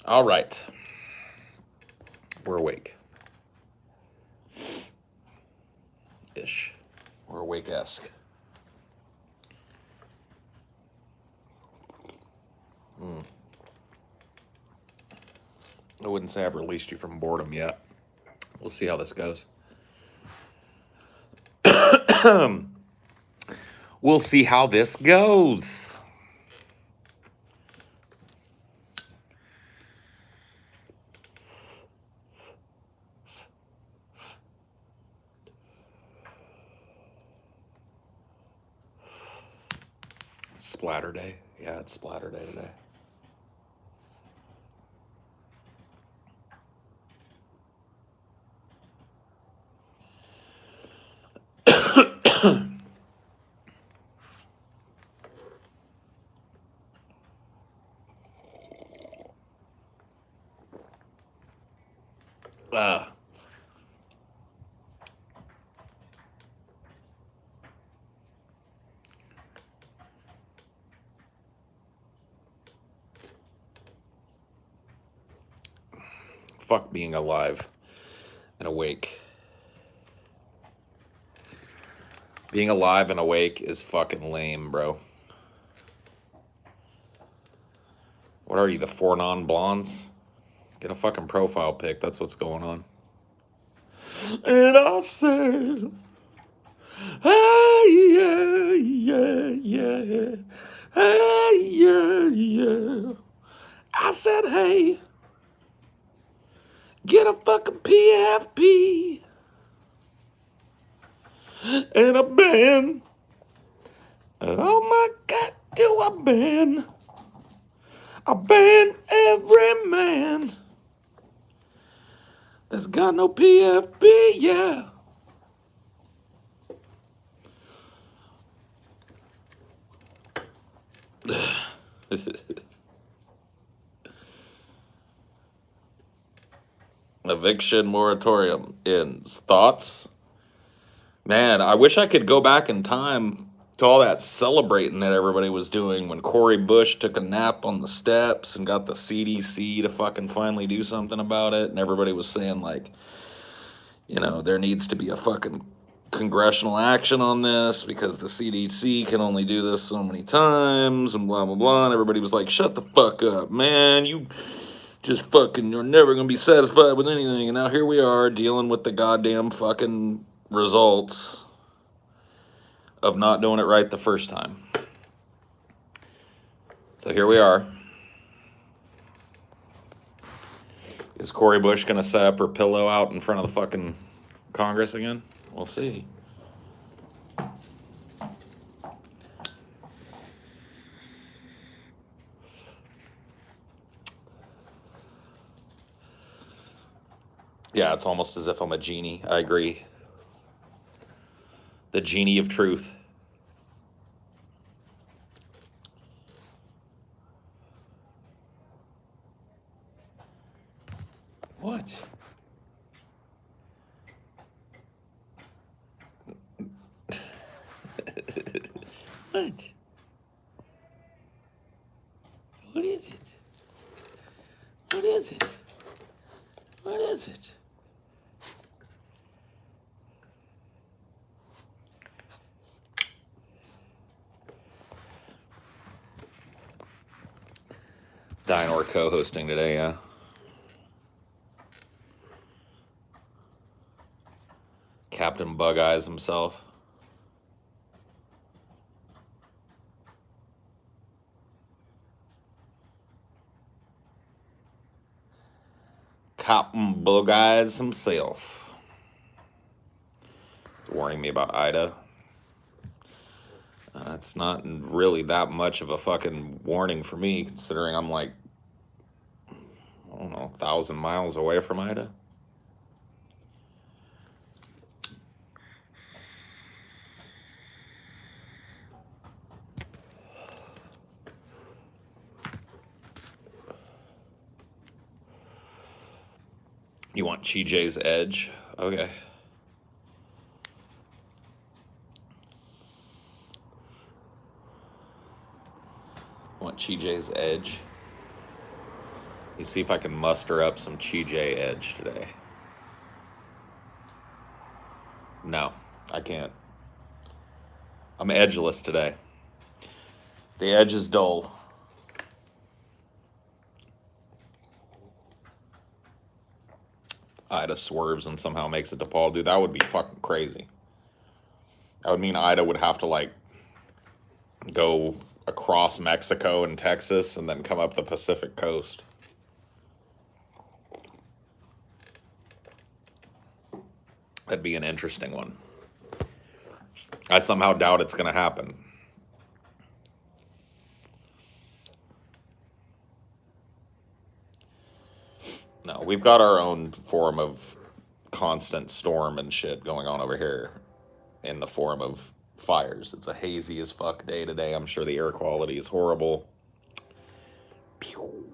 All right. We're awake. Ish. We're awake-esque. I wouldn't say I've released you from boredom yet. We'll see how this goes. We'll see how this goes. Splatter day. Yeah, it's splatter day today. uh, fuck being alive and awake. Being alive and awake is fucking lame, bro. What are you, the four non-blondes? Get a fucking profile pic. That's what's going on. And I said, hey, yeah, yeah, yeah. Hey, yeah, yeah. I said, hey, get a fucking PFP and a band. Oh my God, do I ban? I ban every man that's got no PFP, yeah. Eviction moratorium ends. Thoughts? Man, I wish I could go back in time to all that celebrating that everybody was doing when Cory Bush took a nap on the steps and got the CDC to fucking finally do something about it. And everybody was saying, like, you know, there needs to be a fucking congressional action on this because the CDC can only do this so many times and blah, blah, blah. And everybody was like, shut the fuck up, man. You just fucking, you're never going to be satisfied with anything. And now here we are dealing with the goddamn fucking results of not doing it right the first time. So here we are. Is Cory Bush going to set up her pillow out in front of the fucking Congress again? We'll see. Yeah, it's almost as if I'm a genie. I agree. The genie of truth. What? What? What is it? What is it? What is it? Dinor co-hosting today, yeah. Captain Bug Eyes himself. Captain Bug Eyes himself. It's warning me about Ida. It's not really that much of a fucking warning for me, considering I'm like, I don't know, 1,000 miles away from Ida. You want Chi-J's Edge? Okay. Want Chi-J's Edge? Let me see if I can muster up some Chi-J edge today. No, I can't. I'm edgeless today. The edge is dull. Ida swerves and somehow makes it to Paul. Dude, that would be fucking crazy. That would mean Ida would have to, like, go across Mexico and Texas and then come up the Pacific coast. That'd be an interesting one. I somehow doubt it's going to happen. No, we've got our own form of constant storm and shit going on over here in the form of fires. It's a hazy as fuck day today. I'm sure the air quality is horrible. Pew.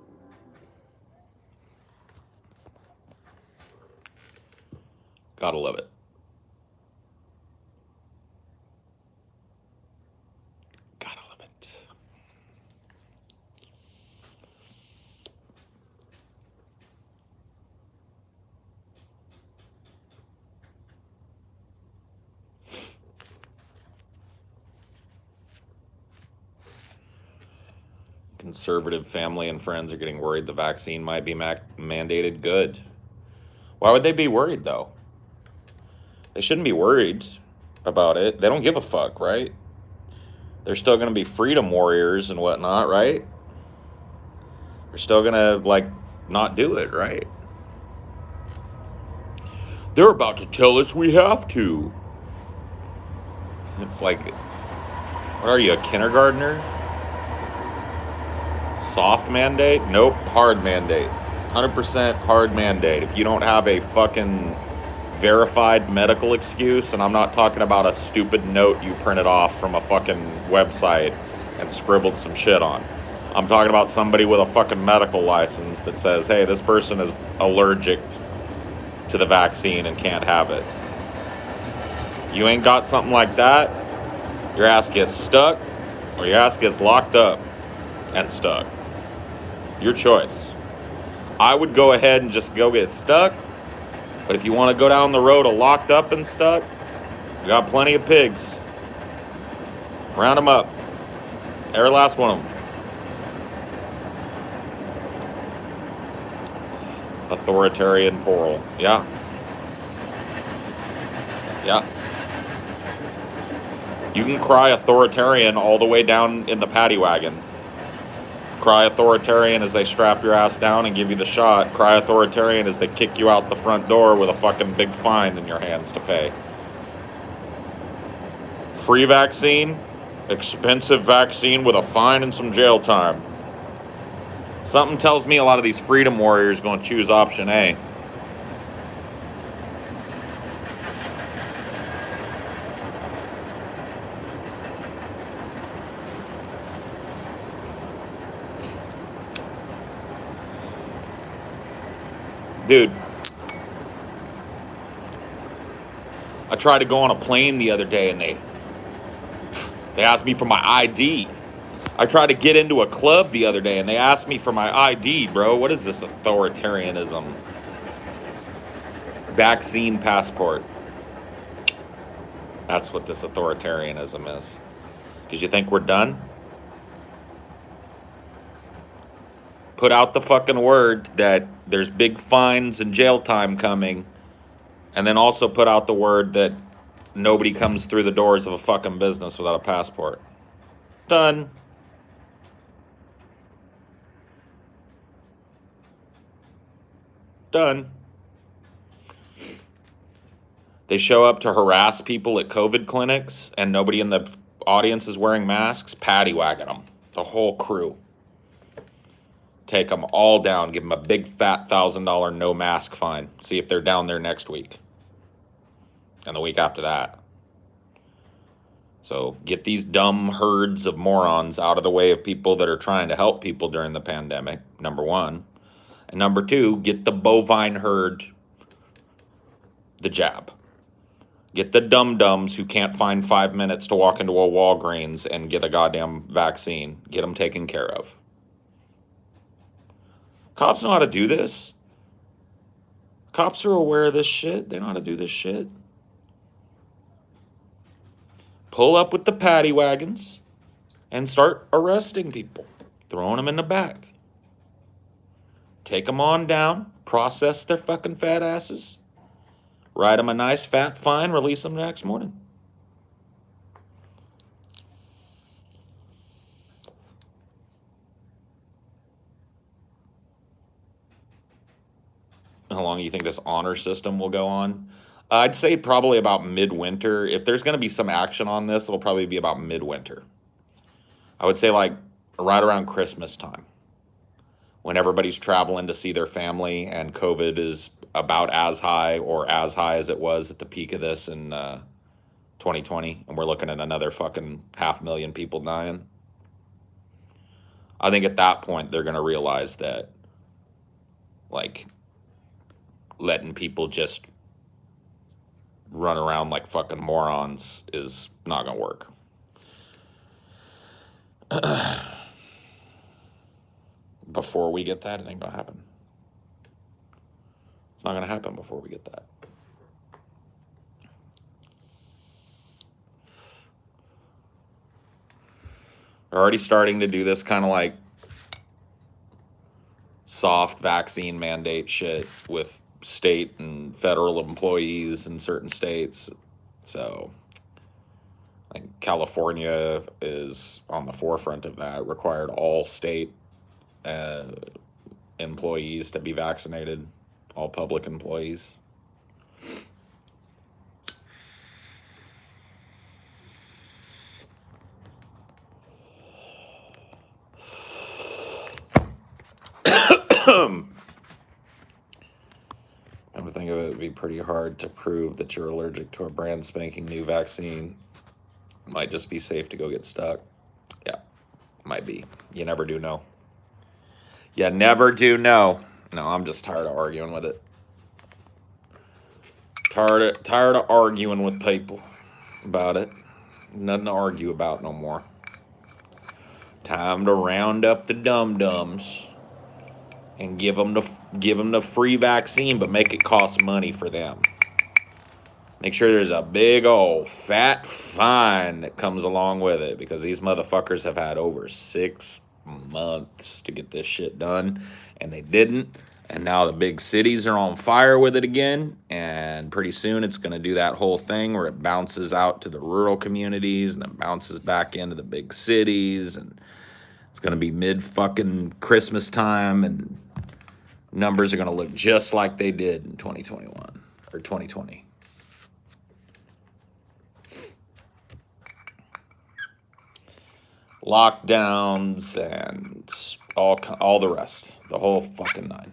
Gotta love it. Gotta love it. Conservative family and friends are getting worried the vaccine might be mandated. Good. Why would they be worried, though? They shouldn't be worried about it. They don't give a fuck, right? They're still going to be freedom warriors and whatnot, right? They're still going to, like, not do it, right? They're about to tell us we have to. It's like, what are you, a kindergartner? Soft mandate? Nope, hard mandate. 100% hard mandate. If you don't have a fucking verified medical excuse, and I'm not talking about a stupid note you printed off from a fucking website and scribbled some shit on. I'm talking about somebody with a fucking medical license that says, hey, this person is allergic to the vaccine and can't have it. You ain't got something like that, your ass gets stuck or your ass gets locked up and stuck. Your choice. I would go ahead and just go get stuck. But if you want to go down the road of locked up and stuck, we got plenty of pigs. Round them up. Every last one of them. Authoritarian plural. Yeah. Yeah. You can cry authoritarian all the way down in the paddy wagon. Cry authoritarian as they strap your ass down and give you the shot. Cry authoritarian as they kick you out the front door with a fucking big fine in your hands to pay. Free vaccine, expensive vaccine with a fine and some jail time. Something tells me a lot of these freedom warriors going to choose option A. Dude, I tried to go on a plane the other day and they asked me for my ID. I tried to get into a club the other day and they asked me for my ID, bro. What is this authoritarianism? Vaccine passport. That's what this authoritarianism is. Because you think we're done? Put out the fucking word that there's big fines and jail time coming, and then also put out the word that nobody comes through the doors of a fucking business without a passport. Done. Done. They show up to harass people at COVID clinics, and nobody in the audience is wearing masks. Paddy wagon them. The whole crew. Take them all down, give them a big fat $1,000 no mask fine. See if they're down there next week. And the week after that. So get these dumb herds of morons out of the way of people that are trying to help people during the pandemic, number one. And number two, get the bovine herd the jab. Get the dum-dums who can't find 5 minutes to walk into a Walgreens and get a goddamn vaccine. Get them taken care of. Cops know how to do this. Cops are aware of this shit. They know how to do this shit. Pull up with the paddy wagons and start arresting people, throwing them in the back. Take them on down, process their fucking fat asses, write them a nice fat fine, release them the next morning. How long do you think this honor system will go on? I'd say probably about midwinter. If there's going to be some action on this, it'll probably be about midwinter. I would say like right around Christmas time, when everybody's traveling to see their family and COVID is about as high or as high as it was at the peak of this in 2020, and we're looking at another fucking 500,000 people dying. I think at that point they're going to realize that, like, letting people just run around like fucking morons is not going to work. Before we get that, it ain't going to happen. It's not going to happen before we get that. They're already starting to do this kind of like soft vaccine mandate shit with state and federal employees in certain states. So I think California is on the forefront of that. Required all state employees to be vaccinated, all public employees. Come to think of it, it'd be pretty hard to prove that you're allergic to a brand spanking new vaccine. It might just be safe to go get stuck. Yeah, might be. You never do know. You never do know. No, I'm just tired of arguing with it. Tired of arguing with people about it. Nothing to argue about no more. Time to round up the dum-dums and give them the free vaccine, but make it cost money for them. Make sure there's a big old fat fine that comes along with it, because these motherfuckers have had over 6 months to get this shit done, and they didn't. And now the big cities are on fire with it again, and pretty soon it's going to do that whole thing where it bounces out to the rural communities and then bounces back into the big cities, and it's going to be mid-fucking Christmas time, and numbers are going to look just like they did in 2021 or 2020. Lockdowns and all the rest, the whole fucking nine.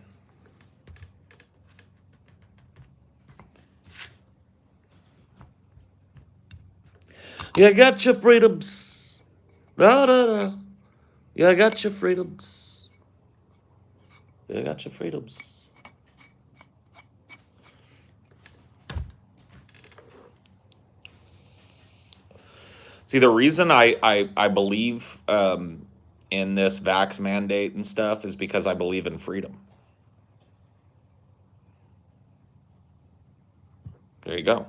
You got your freedoms. Da, da, da. You got your freedoms. You got your freedoms. See, the reason I believe in this vax mandate and stuff is because I believe in freedom. There you go.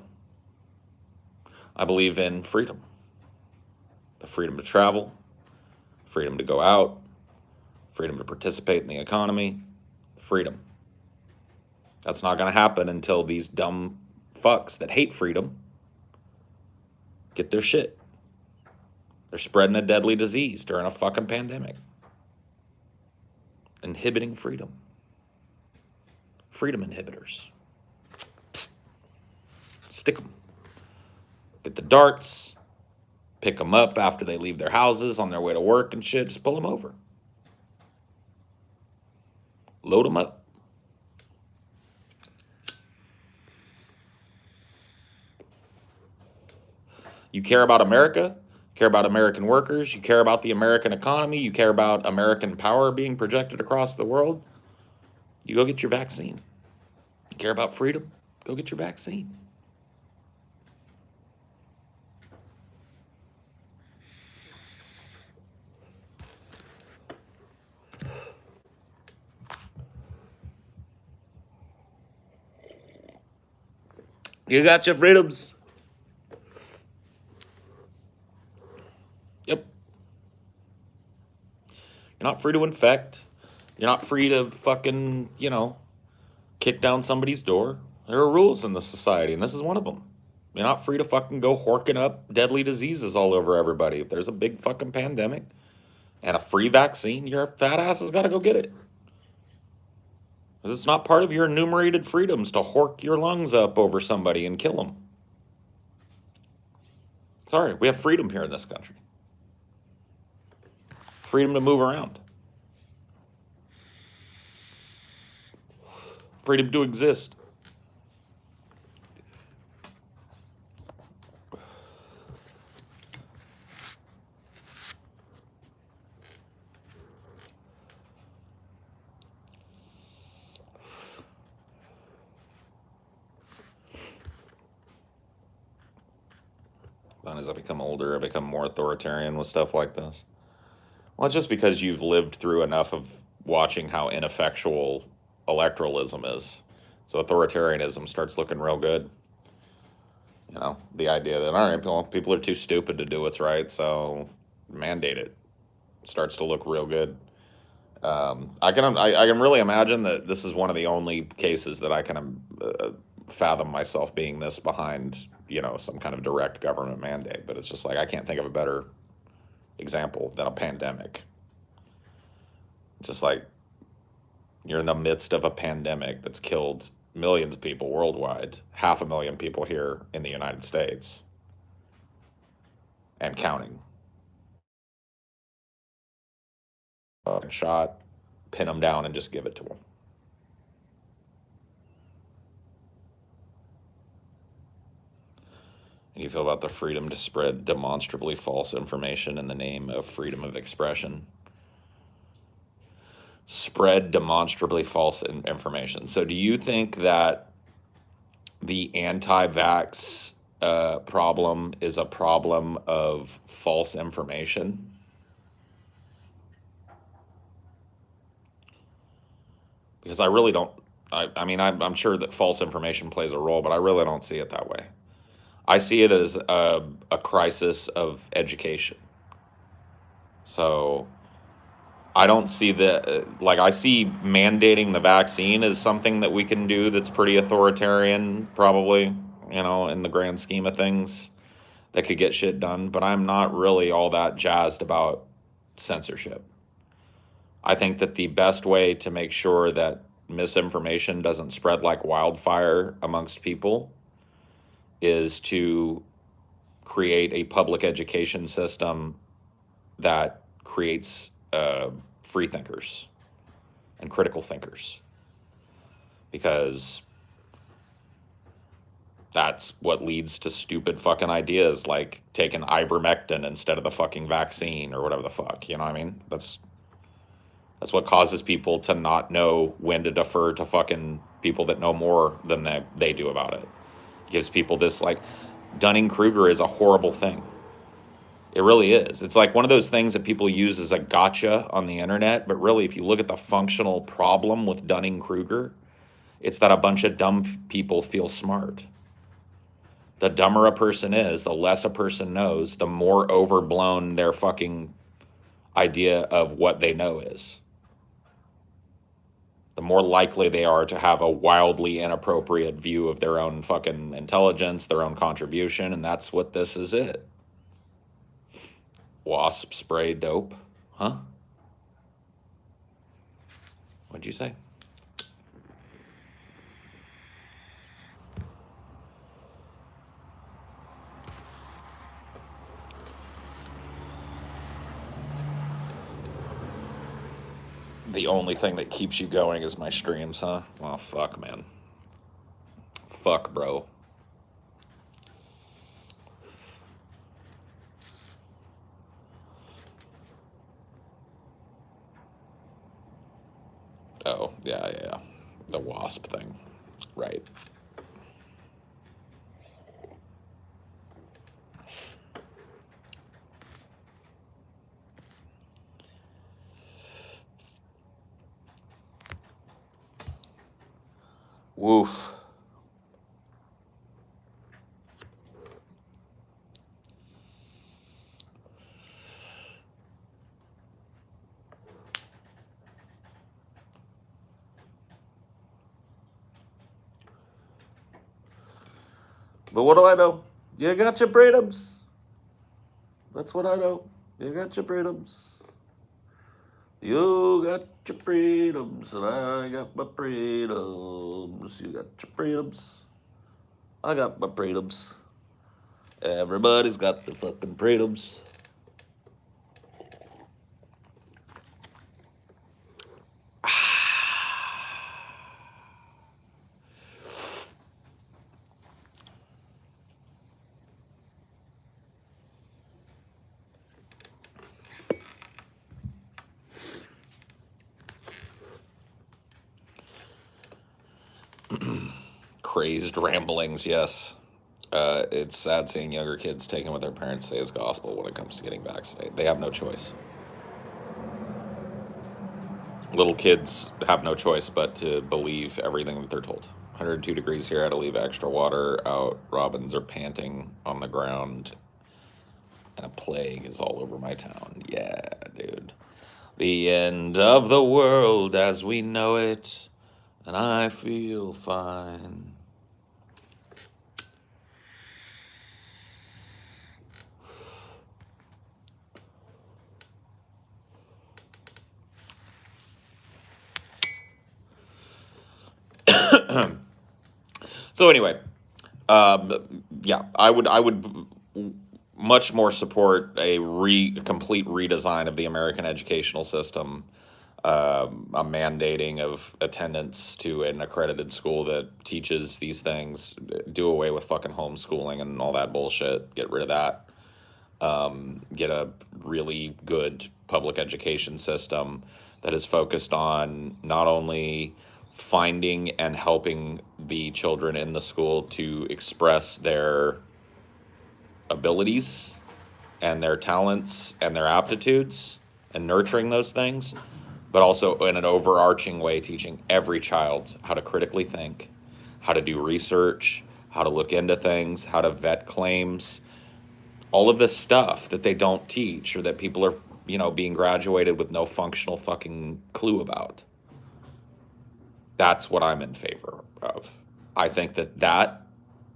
I believe in freedom. The freedom to travel, freedom to go out, freedom to participate in the economy, freedom. That's not going to happen until these dumb fucks that hate freedom get their shit. They're spreading a deadly disease during a fucking pandemic. Inhibiting freedom. Freedom inhibitors. Psst. Stick them. Get the darts. Pick them up after they leave their houses on their way to work and shit. Just pull them over. Load them up. You care about America? Care about American workers? You care about the American economy? You care about American power being projected across the world? You go get your vaccine. You care about freedom? Go get your vaccine. You got your freedoms. Yep. You're not free to infect. You're not free to fucking, kick down somebody's door. There are rules in this society, and this is one of them. You're not free to fucking go horking up deadly diseases all over everybody. If there's a big fucking pandemic and a free vaccine, your fat ass has got to go get it. It's not part of your enumerated freedoms to hork your lungs up over somebody and kill them. Sorry, we have freedom here in this country. Freedom to move around. Freedom to exist. As I become older, I become more authoritarian with stuff like this. Well, it's just because you've lived through enough of watching how ineffectual electoralism is. So authoritarianism starts looking real good. The idea that, all right, people are too stupid to do what's right, so mandate it. Starts to look real good. I can really imagine that this is one of the only cases that I can fathom myself being this behind, some kind of direct government mandate. But it's just like, I can't think of a better example than a pandemic. Just like, you're in the midst of a pandemic that's killed millions of people worldwide, 500,000 people here in the United States, and counting. Shot, pin them down, and just give it to them. You feel about the freedom to spread demonstrably false information in the name of freedom of expression. Spread demonstrably false information. So do you think that the anti-vax problem is a problem of false information? Because I really don't, I mean, I'm sure that false information plays a role, but I really don't see it that way. I see it as a crisis of education. So I don't see I see mandating the vaccine as something that we can do that's pretty authoritarian, probably, in the grand scheme of things, that could get shit done. But I'm not really all that jazzed about censorship. I think that the best way to make sure that misinformation doesn't spread like wildfire amongst people is to create a public education system that creates free thinkers and critical thinkers, because that's what leads to stupid fucking ideas like taking ivermectin instead of the fucking vaccine or whatever the fuck, you know what I mean? That's what causes people to not know when to defer to fucking people that know more than they do about it. It gives people this, like, Dunning-Kruger is a horrible thing. It really is. It's like one of those things that people use as a gotcha on the internet, but really, if you look at the functional problem with Dunning-Kruger, it's that a bunch of dumb people feel smart. The dumber a person is, the less a person knows, the more overblown their fucking idea of what they know is. The more likely they are to have a wildly inappropriate view of their own fucking intelligence, their own contribution, and that's what this is it. Wasp spray dope? Huh? What'd you say? The only thing that keeps you going is my streams, huh? Oh, fuck, man. Fuck, bro. Oh, yeah. The wasp thing. Right. Woof. But what do I know? You got your freedoms. That's what I know. You got your freedoms. You got your freedoms, and I got my freedoms. You got your freedoms. I got my freedoms. Everybody's got their fucking freedoms. Crazed ramblings, yes. It's sad seeing younger kids taking what their parents say is gospel when it comes to getting vaccinated. They have no choice. Little kids have no choice but to believe everything that they're told. 102 degrees here. I had to leave extra water out. Robins are panting on the ground. And a plague is all over my town. Yeah, dude. The end of the world as we know it. And I feel fine. So anyway, yeah, I would much more support a complete redesign of the American educational system, a mandating of attendance to an accredited school that teaches these things, do away with fucking homeschooling and all that bullshit, get rid of that, get a really good public education system that is focused on not only finding and helping the children in the school to express their abilities and their talents and their aptitudes and nurturing those things, but also in an overarching way teaching every child how to critically think, how to do research, how to look into things, how to vet claims, all of this stuff that they don't teach or that people are, being graduated with no functional fucking clue about. That's what I'm in favor of. I think that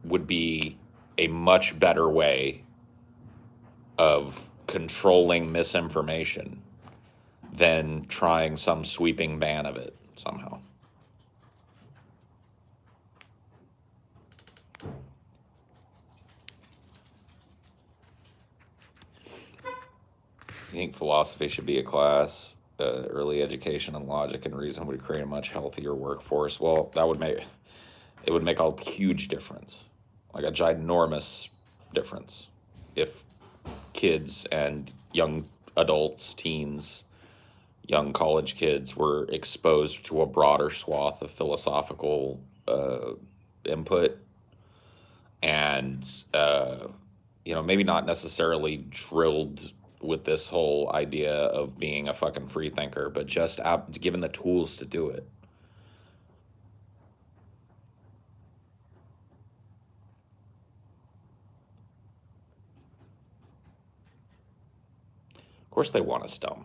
would be a much better way of controlling misinformation than trying some sweeping ban of it somehow. You think philosophy should be a class? Early education and logic and reason would create a much healthier workforce. Well, it would make a huge difference, like a ginormous difference, if kids and young adults, teens, young college kids were exposed to a broader swath of philosophical input and maybe not necessarily drilled with this whole idea of being a fucking free thinker, but just given the tools to do it. Of course they want us dumb.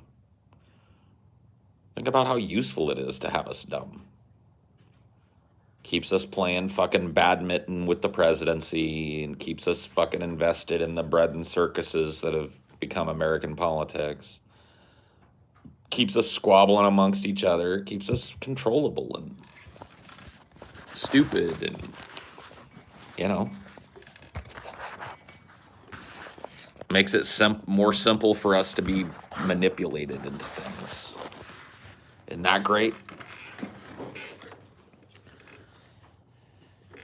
Think about how useful it is to have us dumb. Keeps us playing fucking badminton with the presidency and keeps us fucking invested in the bread and circuses that have become American politics. Keeps us squabbling amongst each other. Keeps us controllable and stupid and, makes it more simple for us to be manipulated into things. Isn't that great?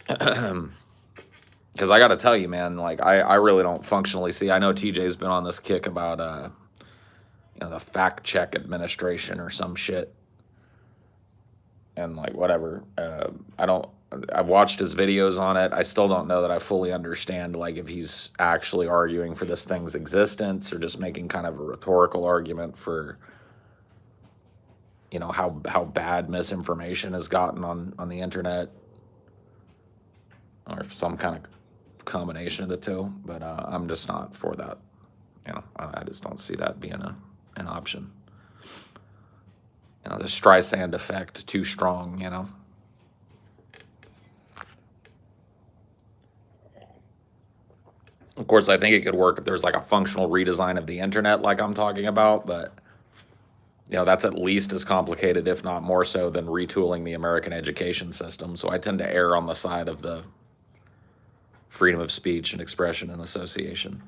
Because I got to tell you, man, like I really don't functionally see. I know TJ's been on this kick about the fact check administration or some shit, and like whatever. I've watched his videos on it. I still don't know that I fully understand like if he's actually arguing for this thing's existence or just making kind of a rhetorical argument for how bad misinformation has gotten on the internet, or some kind of combination of the two. But I'm just not for that. I just don't see that being an option. The Streisand effect too strong. Of course, I think it could work if there's like a functional redesign of the internet like I'm talking about, but that's at least as complicated, if not more so, than retooling the American education system. So I tend to err on the side of the freedom of speech and expression and association.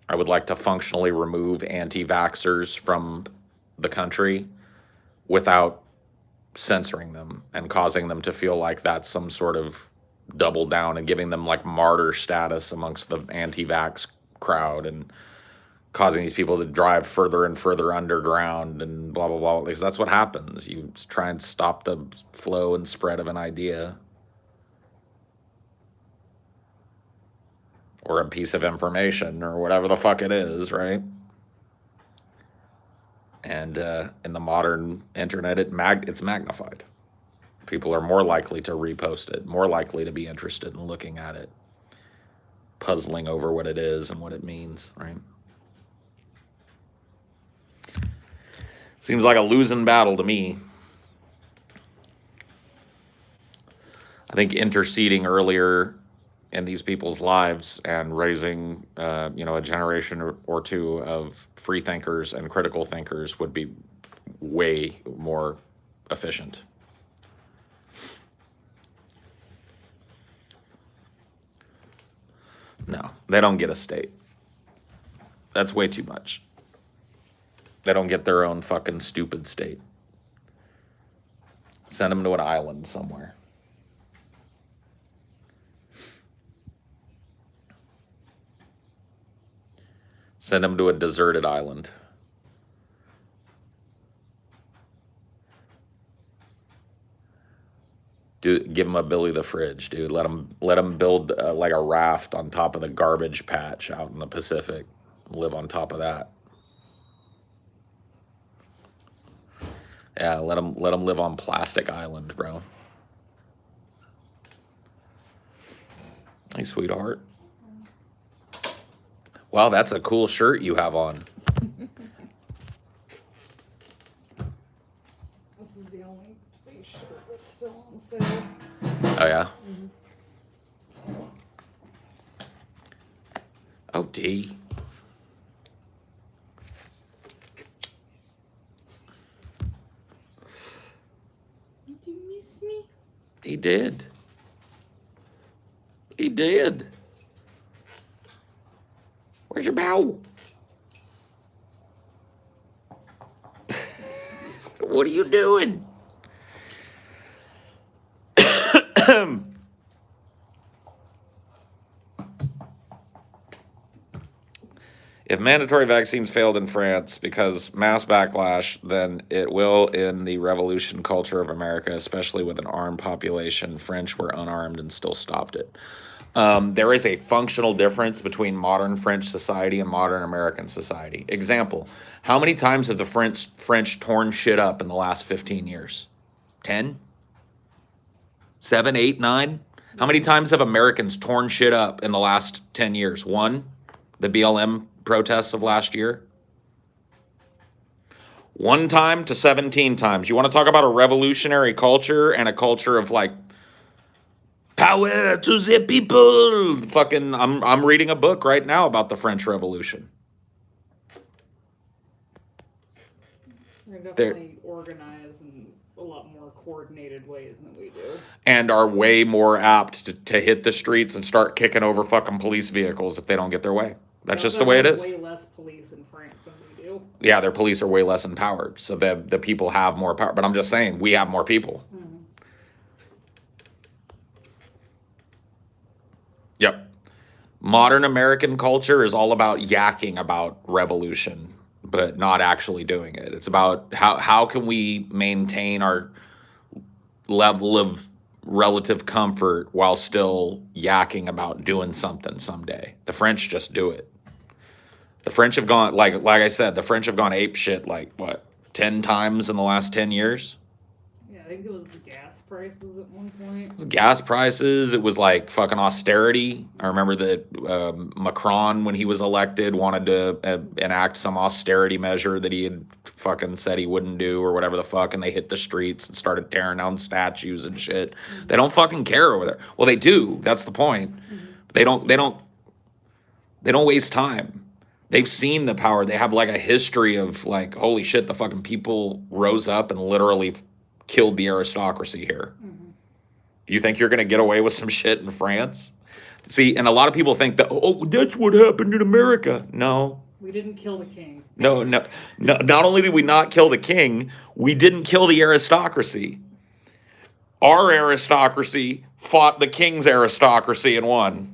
I would like to functionally remove anti-vaxxers from the country without censoring them and causing them to feel like that's some sort of double down and giving them like martyr status amongst the anti-vax crowd and causing these people to drive further and further underground and blah, blah, blah. Because that's what happens. You try and stop the flow and spread of an idea or a piece of information or whatever the fuck it is, right? And in the modern internet, it's magnified. People are more likely to repost it, more likely to be interested in looking at it, puzzling over what it is and what it means, right? Seems like a losing battle to me. I think interceding earlier in these people's lives and raising, a generation or two of free thinkers and critical thinkers would be way more efficient. No, they don't get a state. That's way too much. They don't get their own fucking stupid state. Send them to an island somewhere. Send them to a deserted island. Dude, give them a Billy the Fridge, dude. Let them build like a raft on top of the garbage patch out in the Pacific. Live on top of that. Yeah, let them live on Plastic Island, bro. Hey, sweetheart. Wow, that's a cool shirt you have on. This is the only face shirt that's still on sale. Oh, yeah? Mm-hmm. Oh, D. Did you miss me? He did. He did. Where's your bow? What are you doing? If mandatory vaccines failed in France because mass backlash, then it will in the revolution culture of America, especially with an armed population. French were unarmed and still stopped it. There is a functional difference between modern French society and modern American society. Example, how many times have the French torn shit up in the last 15 years? 10? 7, 8, 9? How many times have Americans torn shit up in the last 10 years? 1? The BLM protests of last year? 1 time to 17 times. You want to talk about a revolutionary culture and a culture of like power to the people. Fucking, I'm reading a book right now about the French Revolution. They're definitely organized in a lot more coordinated ways than we do. And are way more apt to hit the streets and start kicking over fucking police vehicles if they don't get their way. That's just the way it is. Way less police in France than we do. Yeah, their police are way less empowered. So the people have more power. But I'm just saying, we have more people. Mm-hmm. Yep. Modern American culture is all about yakking about revolution, but not actually doing it. It's about how can we maintain our level of relative comfort while still yakking about doing something someday. The French just do it. The French have gone, like I said, the French have gone ape shit like, what, 10 times in the last 10 years? Yeah, I think it was gas prices at one point. It was gas prices. It was like fucking austerity. I remember that Macron, when he was elected, wanted to enact some austerity measure that he had fucking said he wouldn't do or whatever the fuck, and they hit the streets and started tearing down statues and shit. Mm-hmm. They don't fucking care over there. Well, they do. That's the point. Mm-hmm. They don't waste time. They've seen the power. They have like a history of like, holy shit, the fucking people rose up and literally killed the aristocracy here. Mm-hmm. You think you're going to get away with some shit in France? See, and a lot of people think that, oh, that's what happened in America. No. We didn't kill the king. No. Not only did we not kill the king, we didn't kill the aristocracy. Our aristocracy fought the king's aristocracy and won.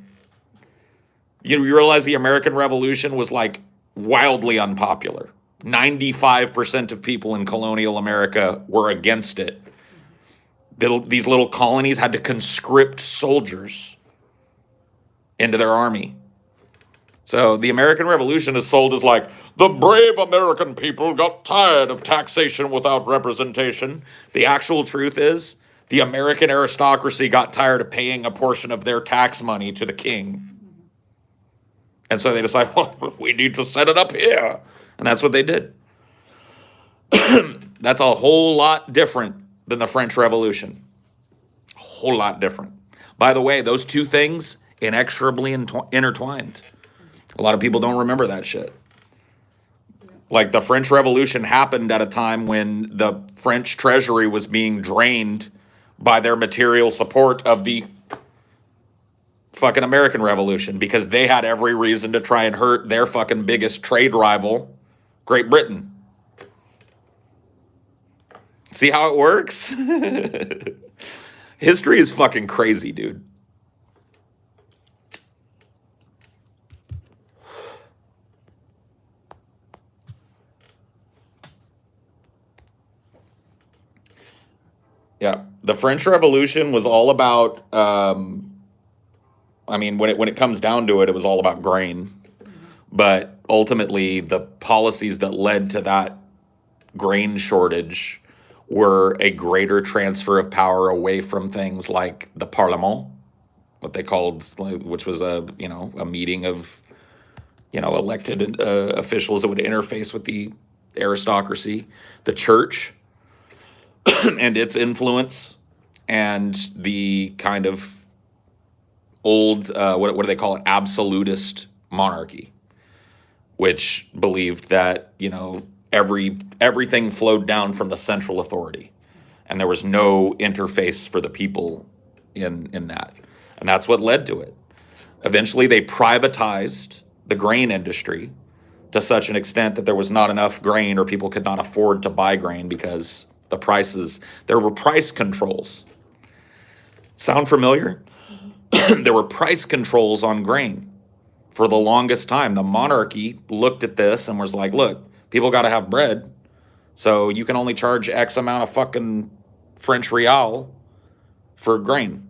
You realize the American Revolution was like wildly unpopular. 95% of people in colonial America were against it. These little colonies had to conscript soldiers into their army. So the American Revolution is sold as like, the brave American people got tired of taxation without representation. The actual truth is, the American aristocracy got tired of paying a portion of their tax money to the king. And so they decide, well, we need to set it up here. And that's what they did. That's a whole lot different than the French Revolution. A whole lot different. By the way, those two things inexorably intertwined. A lot of people don't remember that shit. Like the French Revolution happened at a time when the French treasury was being drained by their material support of the fucking American Revolution, because they had every reason to try and hurt their fucking biggest trade rival, Great Britain. See how it works? History is fucking crazy, dude. Yeah, the French Revolution was all about. I mean, when it comes down to it, it was all about grain. But ultimately, the policies that led to that grain shortage were a greater transfer of power away from things like the Parlement, what they called, which was a meeting of elected officials that would interface with the aristocracy, the church, and its influence, and the kind of old what do they call it, absolutist monarchy, which believed that everything flowed down from the central authority, and there was no interface for the people in that, and that's what led to it. Eventually, they privatized the grain industry to such an extent that there was not enough grain, or people could not afford to buy grain because there were price controls. Sound familiar? There were price controls on grain. For the longest time, the monarchy looked at this and was like, look, people got to have bread, so you can only charge X amount of fucking French real for grain.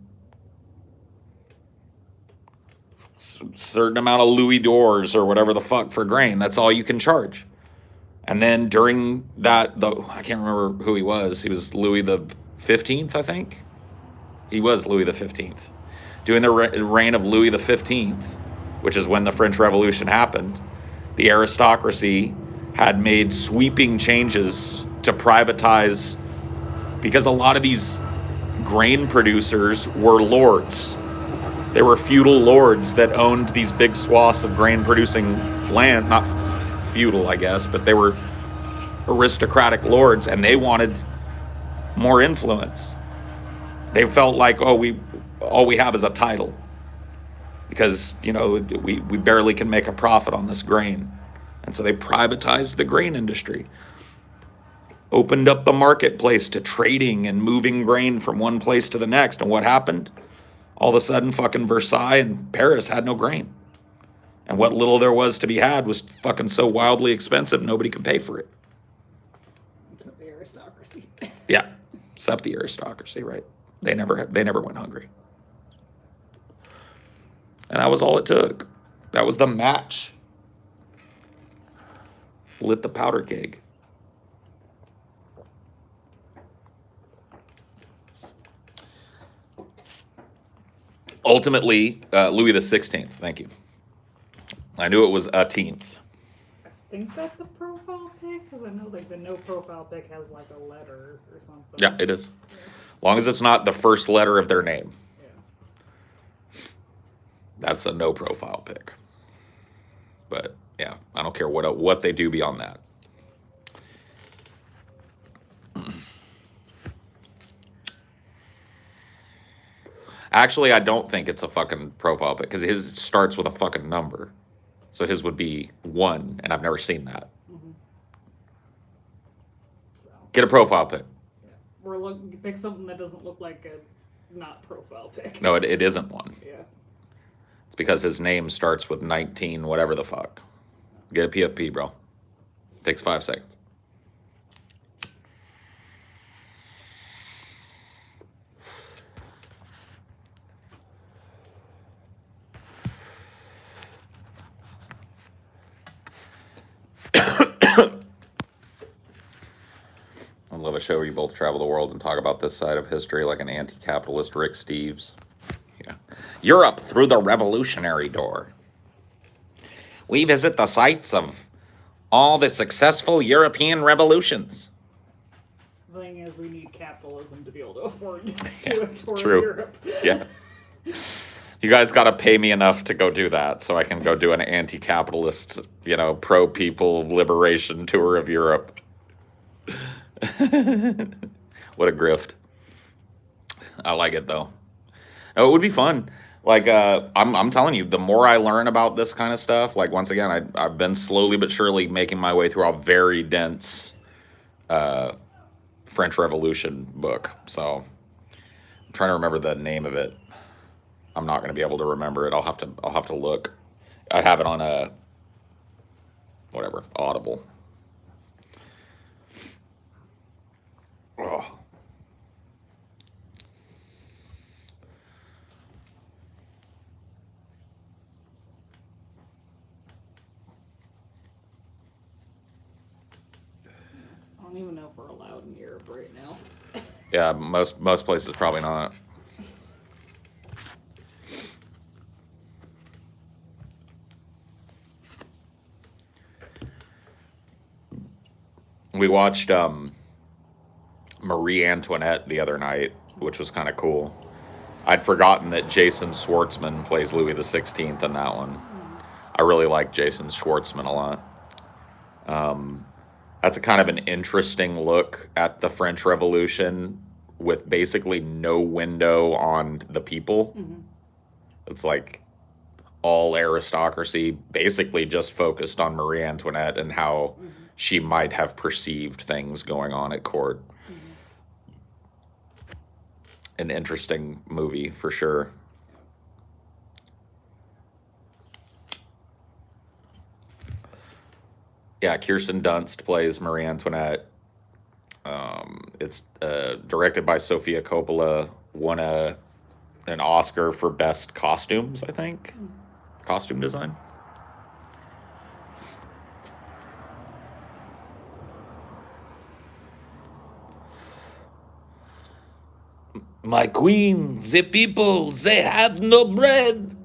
Certain amount of Louis d'Ors or whatever the fuck for grain. That's all you can charge. And then during that, I can't remember who he was. He was Louis the 15th, I think. He was Louis the 15th. During the reign of Louis the 15th, which is when the French Revolution happened, the aristocracy had made sweeping changes to privatize, because a lot of these grain producers were lords. They were feudal lords that owned these big swaths of grain producing land. Not feudal, I guess, but they were aristocratic lords, and they wanted more influence. They felt like, all we have is a title, because we barely can make a profit on this grain. And so they privatized the grain industry, opened up the marketplace to trading and moving grain from one place to the next. And what happened? All of a sudden, fucking Versailles and Paris had no grain. And what little there was to be had was fucking so wildly expensive, nobody could pay for it. Except the aristocracy. Yeah, except the aristocracy, right? They never went hungry. And that was all it took. That was the match. Lit the powder keg. Ultimately, Louis the 16th. Thank you. I knew it was a 10th. I think that's a profile pic, because I know like the no profile pic has like a letter or something. Yeah, it is. As long as it's not the first letter of their name. Yeah. That's a no profile pic. But yeah, I don't care what they do beyond that. Actually, I don't think it's a fucking profile pic because his starts with a fucking number. So his would be 1, and I've never seen that. Mm-hmm. So, get a profile pic. Yeah. We're looking pick something that doesn't look like a not profile pic. No, it isn't one. Yeah. It's because his name starts with 19, whatever the fuck. Get a PFP, bro. Takes 5 seconds. I love a show where you both travel the world and talk about this side of history like an anti-capitalist Rick Steves. Yeah. Europe through the revolutionary door. We visit the sites of all the successful European revolutions. The thing is, we need capitalism to be able to afford to tour True. Europe. Yeah. You guys got to pay me enough to go do that so I can go do an anti-capitalist, pro-people liberation tour of Europe. What a grift. I like it, though. No, it would be fun. Like, I'm telling you, the more I learn about this kind of stuff, like, once again, I've been slowly but surely making my way through a very dense French Revolution book. So I'm trying to remember the name of it. I'm not going to be able to remember it. I'll have to look. I have it on Audible. Oh. I don't even know if we're allowed in Europe right now. Yeah, most places probably not. We watched Marie Antoinette the other night, which was kind of cool. I'd forgotten that Jason Schwartzman plays Louis XVI in that one. I really like Jason Schwartzman a lot. That's a kind of an interesting look at the French Revolution with basically no window on the people. Mm-hmm. It's like all aristocracy, basically just focused on Marie Antoinette and how she might have perceived things going on at court. An interesting movie for sure. Yeah, Kirsten Dunst plays Marie Antoinette. It's directed by Sofia Coppola. Won an Oscar for best costumes, I think. Costume design. My queen, the people, they have no bread.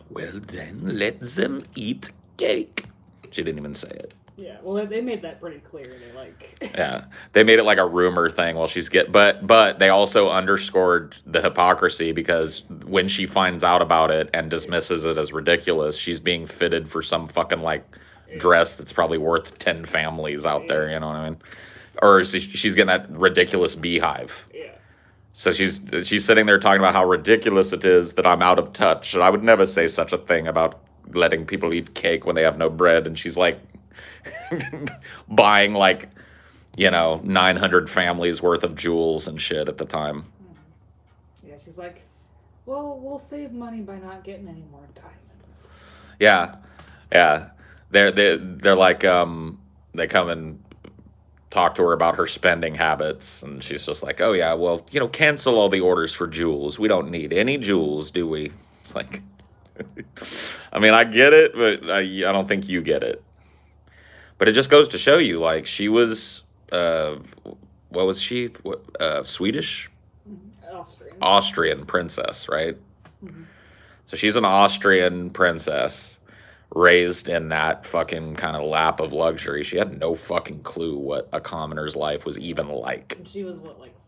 Well, then let them eat cake. She didn't even say it. Yeah, well, they made that pretty clear. They're like, Yeah, they made it like a rumor thing while she's but they also underscored the hypocrisy because when she finds out about it and dismisses it as ridiculous, she's being fitted for some fucking dress that's probably worth 10 families out there. You know what I mean? Or she's getting that ridiculous beehive. yeah. So she's sitting there talking about how ridiculous it is that I'm out of touch, and I would never say such a thing about letting people eat cake when they have no bread. And she's like buying 900 families worth of jewels and shit at the time. Yeah, she's like, well, we'll save money by not getting any more diamonds. Yeah. They're like they come and talk to her about her spending habits, and she's just like, oh yeah, well, cancel all the orders for jewels. We don't need any jewels, do we? It's like, I mean, I get it, but I don't think you get it. But it just goes to show you, she was, what was she? Swedish? Austrian. Austrian princess, right? Mm-hmm. So she's an Austrian princess raised in that fucking kind of lap of luxury. She had no fucking clue what a commoner's life was even like. And she was,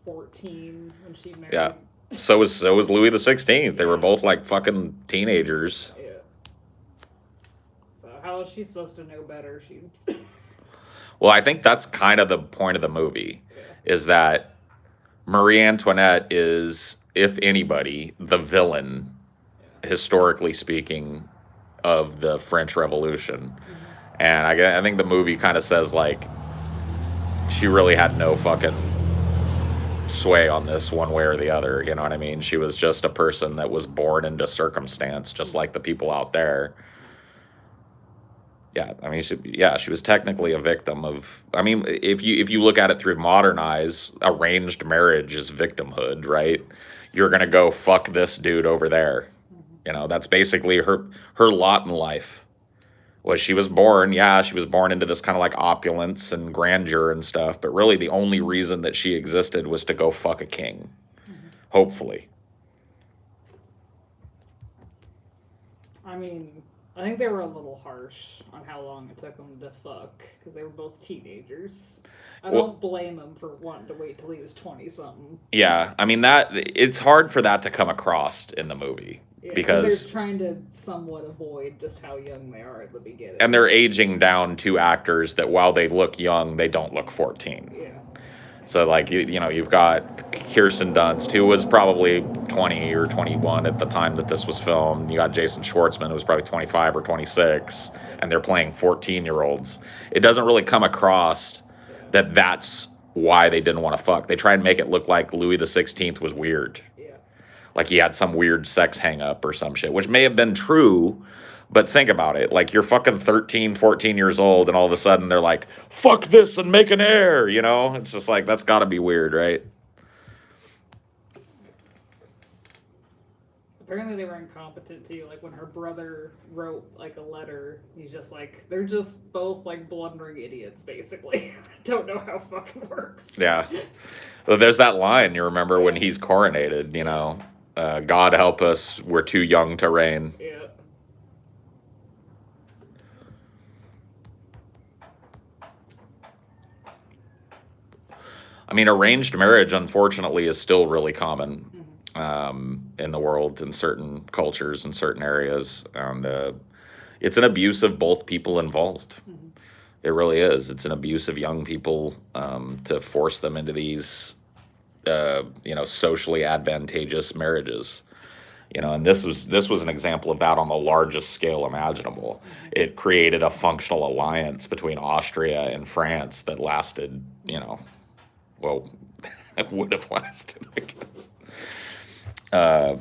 14 when she married So was Louis the 16th. They were both like fucking teenagers. Yeah. So how is she supposed to know better? She. Well, I think that's kind of the point of the movie, Yeah. is that Marie Antoinette is, if anybody, the villain, historically speaking, of the French Revolution. And I think the movie kind of says, like, she really had no fucking sway on this one way or the other. You know what I mean? She was just a person that was born into circumstance, just like the people out there. Yeah, I mean, she was technically a victim of. I mean, if you look at it through modern eyes, arranged marriage is victimhood, right? You're gonna go fuck this dude over there. You know, that's basically her lot in life. Was she was born, yeah, she was born into this kind of like opulence and grandeur and stuff, but really the only reason that she existed was to go fuck a king. Hopefully. I mean, I think they were a little harsh on how long it took them to fuck because they were both teenagers. I don't blame them for wanting to wait till he was 20 something. Yeah, I mean that it's hard for that to come across in the movie. Yeah, because they're trying to somewhat avoid just how young they are at the beginning. And they're aging down two actors that while they look young, they don't look 14. Yeah. So, like, you know, you've got Kirsten Dunst, who was probably 20 or 21 at the time that this was filmed. You got Jason Schwartzman, who was probably 25 or 26, and they're playing 14-year-olds. It doesn't really come across that that's why they didn't want to fuck. They try and make it look like Louis the 16th was weird. Yeah. Like he had some weird sex hang-up or some shit, which may have been true. But think about it. Like, you're fucking 13, 14 years old, and all of a sudden they're like, fuck this and make an heir, you know? It's just like, that's got to be weird, right? Apparently they were incompetent, too. Like, when her brother wrote, like, a letter, he's just like, they're just both, like, blundering idiots, basically. Don't know how fucking works. Yeah. Well, there's that line, you remember, when he's coronated, you know? God help us, we're too young to reign. Yeah. I mean, arranged marriage, unfortunately, is still really common in the world, in certain cultures, in certain areas. And it's an abuse of both people involved. It really is. It's an abuse of young people to force them into these, you know, socially advantageous marriages. You know, and this was an example of that on the largest scale imaginable. It created a functional alliance between Austria and France that lasted, you know, well, it would have lasted. You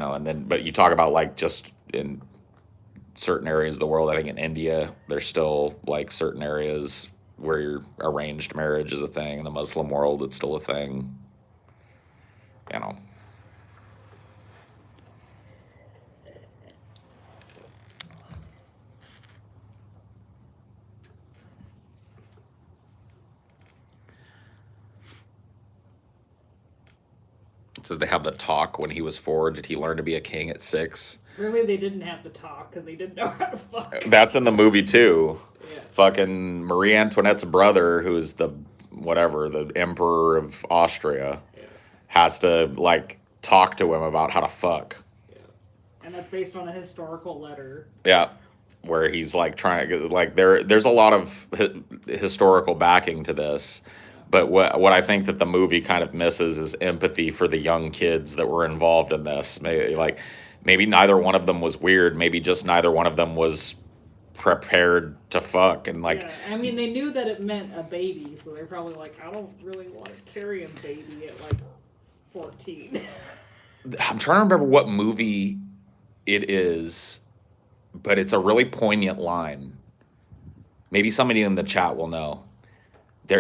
know, and then, but you talk about like just in certain areas of the world, I think in India, there's still like certain areas where your arranged marriage is a thing. In the Muslim world, it's still a thing. You know. So they have the talk when he was 4. Did he learn to be a king at 6? Really, they didn't have to talk because they didn't know how to fuck. That's in the movie too. Yeah. Fucking Marie Antoinette's brother, who's the emperor of Austria, has to like talk to him about how to fuck. Yeah. And that's based on a historical letter. Yeah. Where he's like trying to like there's a lot of historical backing to this. But what I think that the movie kind of misses is empathy for the young kids that were involved in this. Maybe neither one of them was weird. Maybe just neither one of them was prepared to fuck. And like, yeah, I mean, they knew that it meant a baby, so they're probably like, I don't really want to carry a baby at like 14. I'm trying to remember what movie it is, but it's a really poignant line. Maybe somebody in the chat will know.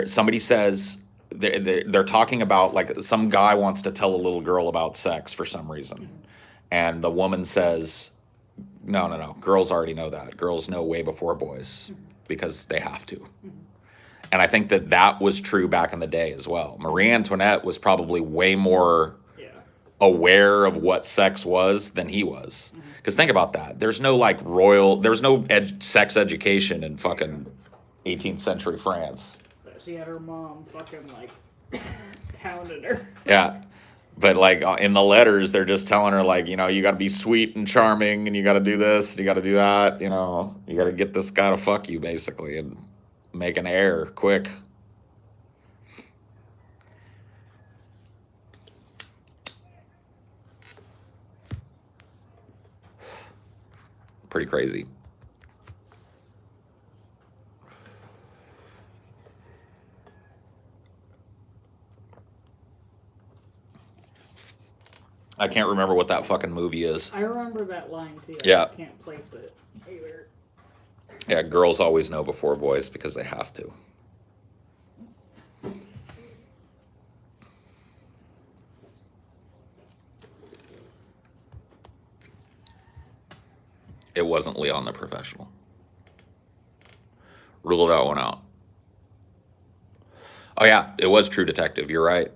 Somebody says they're talking about like some guy wants to tell a little girl about sex for some reason, and the woman says, "No, girls already know that. Girls know way before boys because they have to." And I think that was true back in the day as well. Marie Antoinette was probably way more aware of what sex was than he was. Because think about that. There's no like there's no sex education in fucking 18th century France. She had her mom fucking like pounded her. Yeah. But like in the letters, they're just telling her like, you know, you got to be sweet and charming, and you got to do this, you got to do that, you know, you got to get this guy to fuck you basically and make an heir quick. Pretty crazy. I can't remember what that fucking movie is. I remember that line too. I Yeah. just can't place it either. Yeah, girls always know before boys because they have to. It wasn't Leon the Professional. Rule that one out. Oh yeah, it was True Detective. You're right.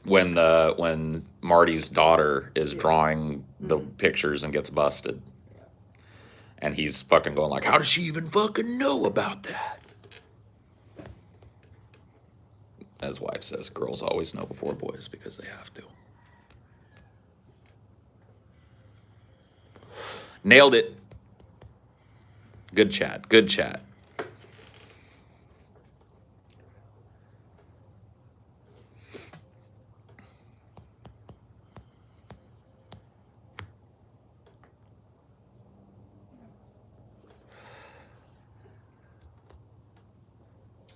When Marty's daughter is drawing the pictures and gets busted, and he's fucking going like, "How does she even fucking know about that?" His wife says, "Girls always know before boys because they have to." Nailed it. Good chat. Good chat.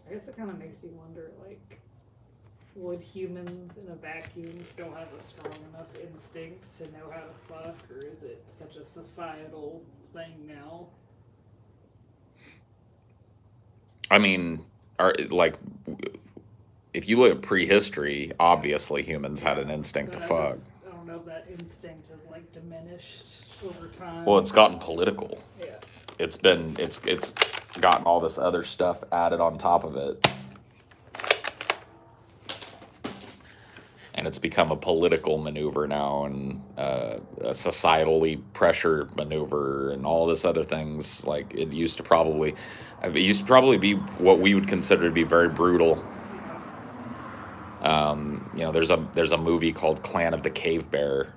I guess it kind of makes you wonder, like, would humans in a vacuum still have a strong enough instinct to know how to fuck, or is it such a societal thing now? I mean, if you look at prehistory, obviously humans had an instinct to fuck. I don't know if that instinct has like diminished over time. Well, it's gotten political. Yeah. It's gotten all this other stuff added on top of it. And it's become a political maneuver now, and a societally pressured maneuver, and all this other things. Like it used to probably be what we would consider to be very brutal. You know, there's a movie called Clan of the Cave Bear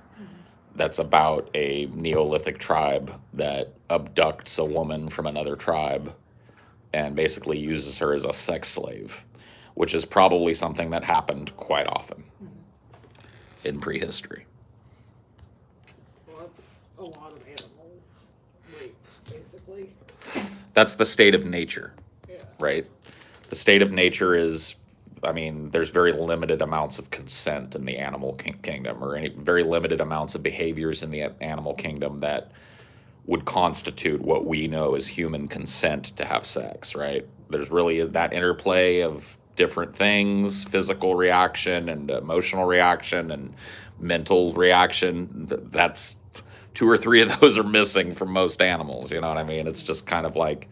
that's about a Neolithic tribe that abducts a woman from another tribe and basically uses her as a sex slave, which is probably something that happened quite often in prehistory. Well, it's a lot of animals rape, basically. That's the state of nature, Yeah. right? The state of nature is, I mean, there's very limited amounts of consent in the animal kingdom, or any very limited amounts of behaviors in the animal kingdom that would constitute what we know as human consent to have sex, right? There's really that interplay of different things, physical reaction and emotional reaction and mental reaction. That's 2 or 3 of those are missing from most animals, you know what I mean? It's just kind of like,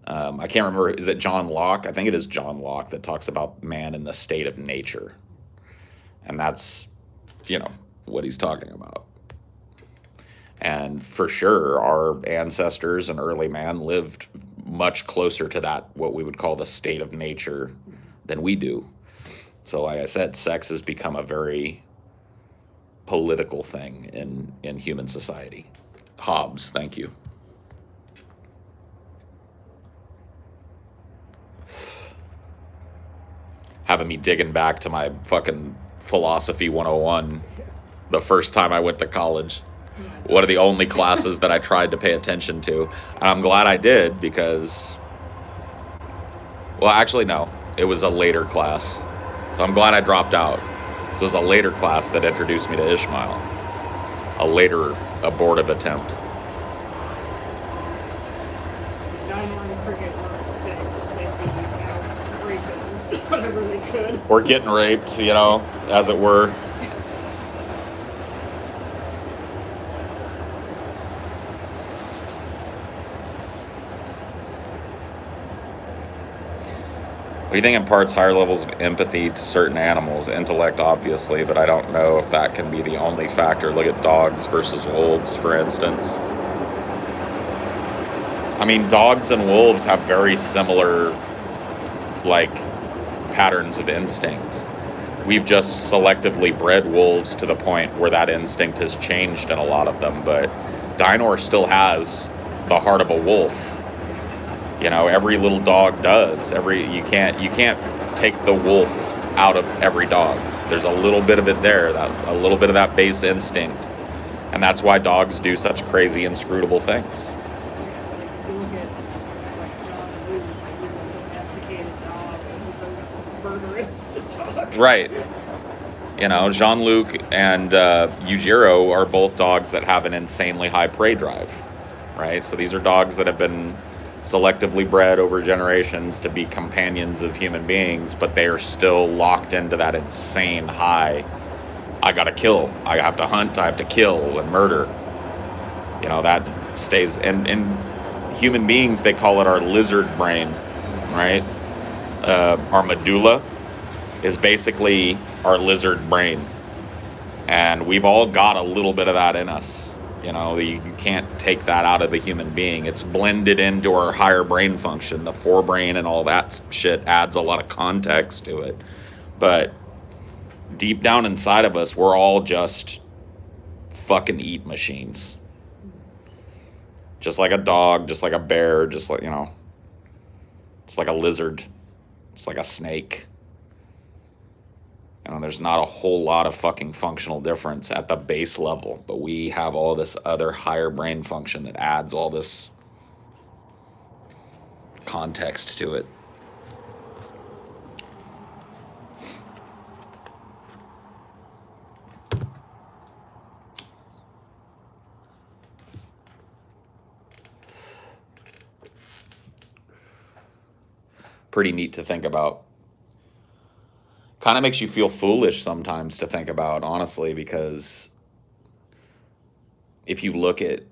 I can't remember, is it John Locke? I think it is John Locke that talks about man in the state of nature. And that's, you know, what he's talking about. And for sure, our ancestors and early man lived much closer to that, what we would call the state of nature, than we do. So like I said, sex has become a very political thing in human society. Hobbes, thank you. Having me digging back to my fucking philosophy 101 the first time I went to college. One of the only classes that I tried to pay attention to. And I'm glad I did because, well, actually, no. It was a later class. So I'm glad I dropped out. So it was a later class that introduced me to Ishmael. A later abortive attempt. Dino and Cricket weren't fixed. They'd be, raping whatever they could. Or getting raped, you know, as it were. What do you think imparts higher levels of empathy to certain animals? Intellect, obviously, but I don't know if that can be the only factor. Look at dogs versus wolves, for instance. I mean, dogs and wolves have very similar, like, patterns of instinct. We've just selectively bred wolves to the point where that instinct has changed in a lot of them, but Dinor still has the heart of a wolf. You know, every little dog does. You can't take the wolf out of every dog. There's a little bit of it there, a little bit of that base instinct. And that's why dogs do such crazy, inscrutable things. If you look at like John Luke, he's a domesticated dog, and he's a murderous dog. Right. You know, Jean-Luc and Yujiro are both dogs that have an insanely high prey drive, right? So these are dogs that have been selectively bred over generations to be companions of human beings, but they are still locked into that insane high. I gotta kill. I have to hunt. I have to kill and murder. You know, that stays. And human beings, they call it our lizard brain, right? Our medulla is basically our lizard brain. And we've all got a little bit of that in us. You know, you can't take that out of the human being. It's blended into our higher brain function. The forebrain and all that shit adds a lot of context to it. But deep down inside of us, we're all just fucking eat machines. Just like a dog, just like a bear, just like, you know, it's like a lizard. It's like a snake. You know, there's not a whole lot of fucking functional difference at the base level, but we have all this other higher brain function that adds all this context to it. Pretty neat to think about. Kind of makes you feel foolish sometimes to think about, honestly, because if you look at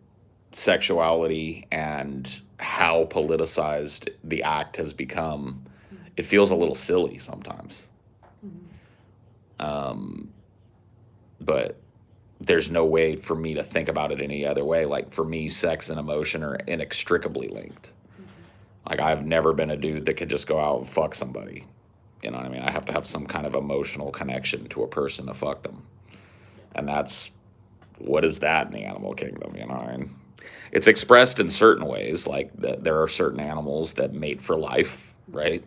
sexuality and how politicized the act has become, it feels a little silly sometimes. But there's no way for me to think about it any other way. Like, for me, sex and emotion are inextricably linked. Like, I've never been a dude that could just go out and fuck somebody. You know what I mean? I have to have some kind of emotional connection to a person to fuck them. And what is that in the animal kingdom, you know? And it's expressed in certain ways, like there are certain animals that mate for life, right?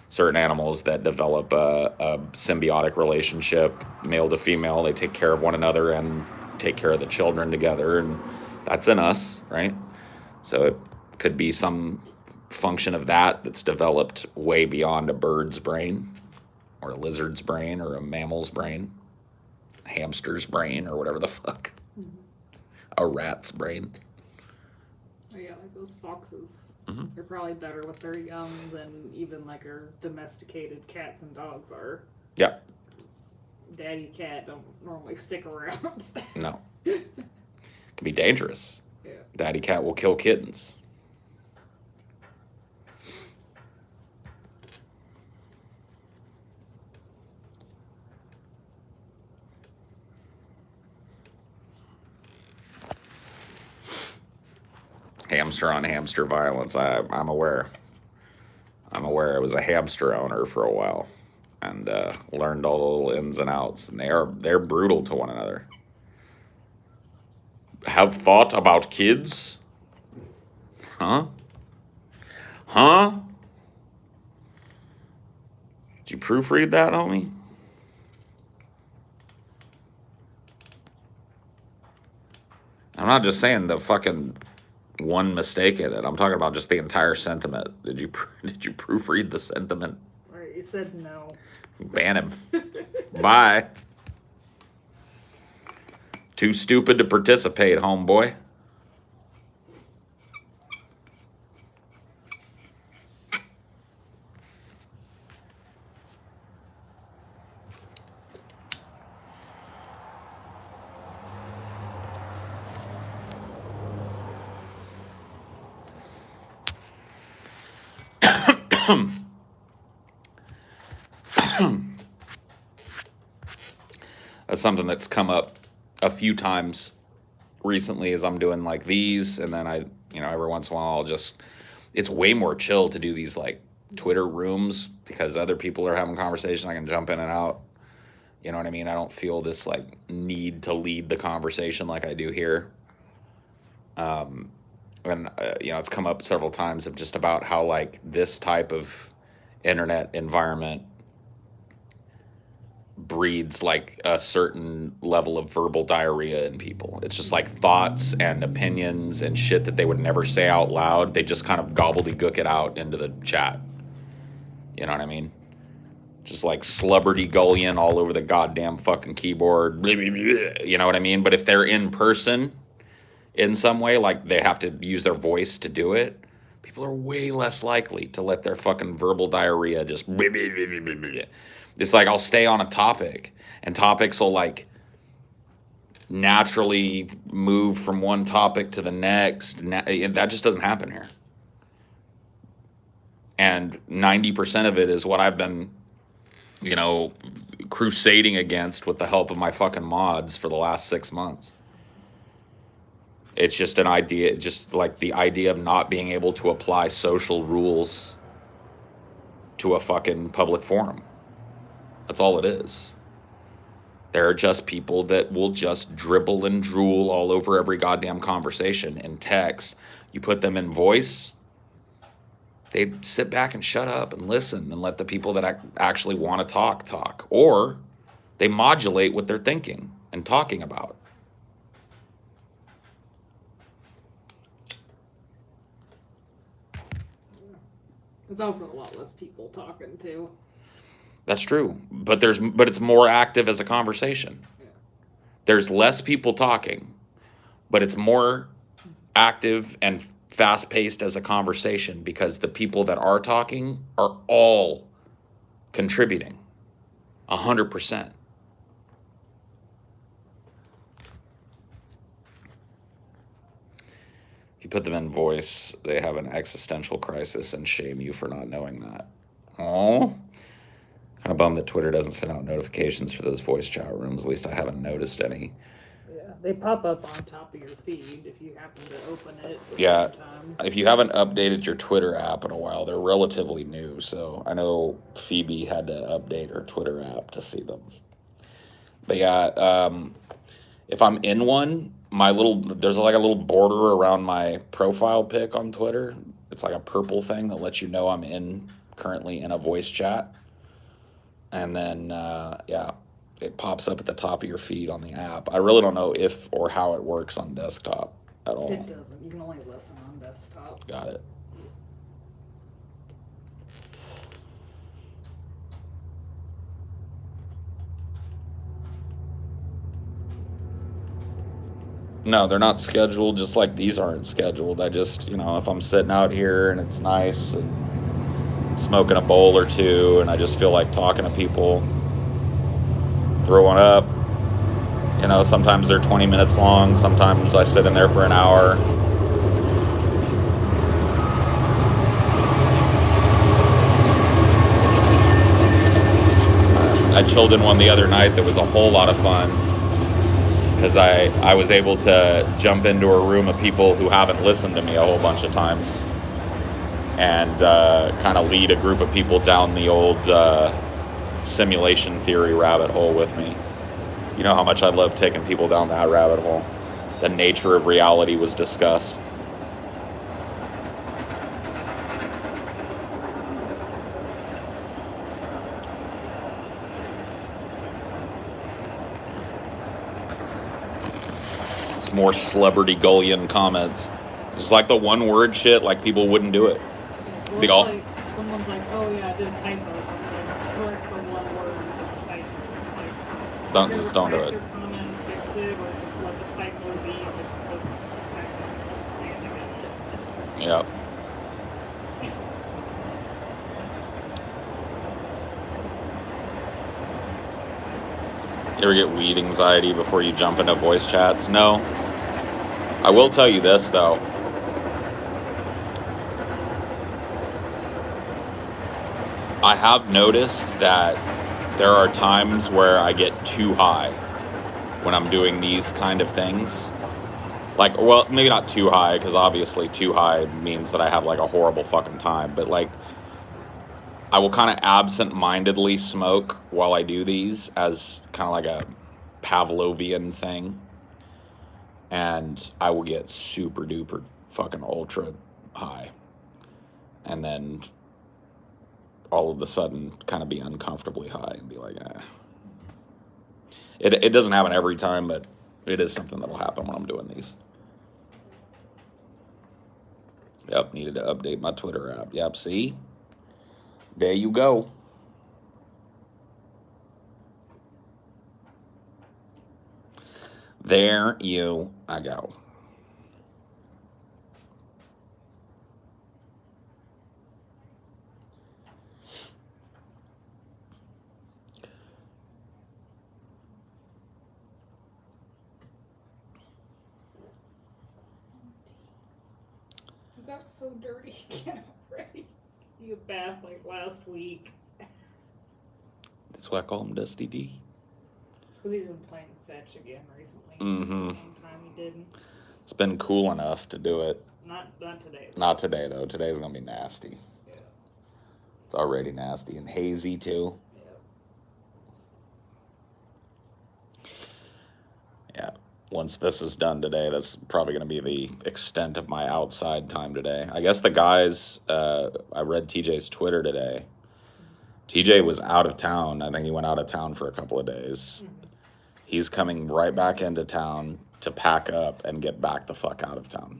Certain animals that develop a symbiotic relationship, male to female. They take care of one another and take care of the children together, and that's in us, right? So it could be some function of that's developed way beyond a bird's brain or a lizard's brain or a mammal's brain, a hamster's brain, or whatever the fuck. A rat's brain. Oh, yeah, like those foxes. They're probably better with their young than even like our domesticated cats and dogs are. Yep. Daddy cat don't normally stick around. No. It can be dangerous. Yeah. Daddy cat will kill kittens. Hamster on hamster violence. I'm aware. I was a hamster owner for a while, and learned all the little ins and outs. And they're brutal to one another. Have thought about kids? Huh? Did you proofread that, homie? I'm not just saying the fucking one mistake in it. I'm talking about just the entire sentiment. Did you proofread the sentiment? Right, you said no. Ban him. Bye. Too stupid to participate, homeboy. That's something that's come up a few times recently as I'm doing like these, and then every once in a while it's way more chill to do these like Twitter rooms because other people are having conversation. I can jump in and out. You know what I mean? I don't feel this like need to lead the conversation like I do here. Um, and it's come up several times of just about how like this type of internet environment breeds like a certain level of verbal diarrhea in people. It's just like thoughts and opinions and shit that they would never say out loud. They just kind of gobbledygook it out into the chat. You know what I mean? Just like slubberdy gullion all over the goddamn fucking keyboard. You know what I mean? But if they're in person in some way, like they have to use their voice to do it, people are way less likely to let their fucking verbal diarrhea just. It's like I'll stay on a topic, and topics will like naturally move from one topic to the next. That just doesn't happen here. And 90% of it is what I've been, crusading against with the help of my fucking mods for the last 6 months. It's just an idea, just like the idea of not being able to apply social rules to a fucking public forum. That's all it is. There are just people that will just dribble and drool all over every goddamn conversation in text. You put them in voice, they sit back and shut up and listen and let the people that actually want to talk. Or they modulate what they're thinking and talking about. There's also a lot less people talking too. That's true, but it's more active as a conversation. Yeah. There's less people talking, but it's more active and fast-paced as a conversation because the people that are talking are all contributing 100%. If you put them in voice, they have an existential crisis and shame you for not knowing that. Oh, kind of bummed that Twitter doesn't send out notifications for those voice chat rooms. At least I haven't noticed any. Yeah, they pop up on top of your feed if you happen to open it. Yeah, if you haven't updated your Twitter app in a while, they're relatively new. So I know Phoebe had to update her Twitter app to see them. But yeah, if I'm in one, there's like a little border around my profile pic on Twitter. It's like a purple thing that lets you know I'm currently in a voice chat. And then, it pops up at the top of your feed on the app. I really don't know if or how it works on desktop at all. It doesn't. You can only listen on desktop. Got it. No, they're not scheduled, just like these aren't scheduled. I just, if I'm sitting out here and it's nice and smoking a bowl or two and I just feel like talking to people, throw one up. Sometimes they're 20 minutes long. Sometimes I sit in there for an hour. I chilled in one the other night that was a whole lot of fun because I was able to jump into a room of people who haven't listened to me a whole bunch of times and kind of lead a group of people down the old simulation theory rabbit hole with me. You know how much I love taking people down that rabbit hole. The nature of reality was discussed. It's more celebrity gullion comments. Just like the one word shit, like people wouldn't do it. Well, like someone's like, oh yeah, I did a typo, so I'm like, correct the one word with the typo. It's like, just don't do it. Your comment, fix it, or just let the typo be if it doesn't affect understanding of it. Yep. You ever get weed anxiety before you jump into voice chats? No. I will tell you this, though. I have noticed that there are times where I get too high when I'm doing these kind of things. Like, well, maybe not too high, because obviously too high means that I have like a horrible fucking time. But like, I will kind of absent-mindedly smoke while I do these as kind of like a Pavlovian thing. And I will get super duper fucking ultra high. And then all of a sudden kind of be uncomfortably high and be like, eh. It doesn't happen every time, but it is something that'll happen when I'm doing these. Yep, needed to update my Twitter app. Yep, see? There you go. There you go. You got so dirty again already. You bathed like last week. That's why I call him Dusty D. It's because he's been playing fetch again recently. Mm-hmm. One time he didn't. It's been cool enough to do it. Not today. Not today, though. Today's going to be nasty. Yeah. It's already nasty and hazy, too. Yeah. Once this is done today, that's probably going to be the extent of my outside time today. I guess the guys, I read TJ's Twitter today. TJ was out of town. I think he went out of town for a couple of days. Mm-hmm. He's coming right back into town to pack up and get back the fuck out of town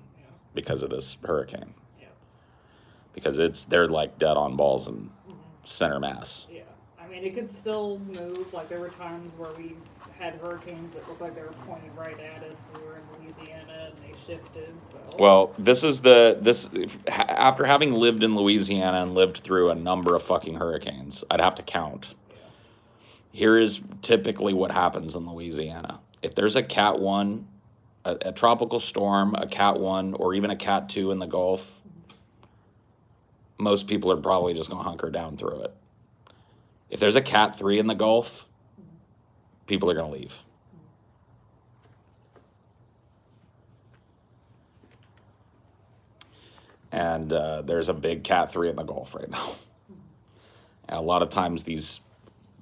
because of this hurricane. Yeah. Because they're like dead on balls in center mass. Yeah. I mean, it could still move. Like, there were times where we had hurricanes that looked like they were pointed right at us. We were in Louisiana and they shifted. So. Well, after having lived in Louisiana and lived through a number of fucking hurricanes, I'd have to count. Yeah. Here is typically what happens in Louisiana. If there's a Cat 1, a tropical storm, a Cat 1, or even a Cat 2 in the Gulf, most people are probably just going to hunker down through it. If there's a Cat 3 in the Gulf, people are going to leave. And there's a big Cat 3 in the Gulf right now. And a lot of times these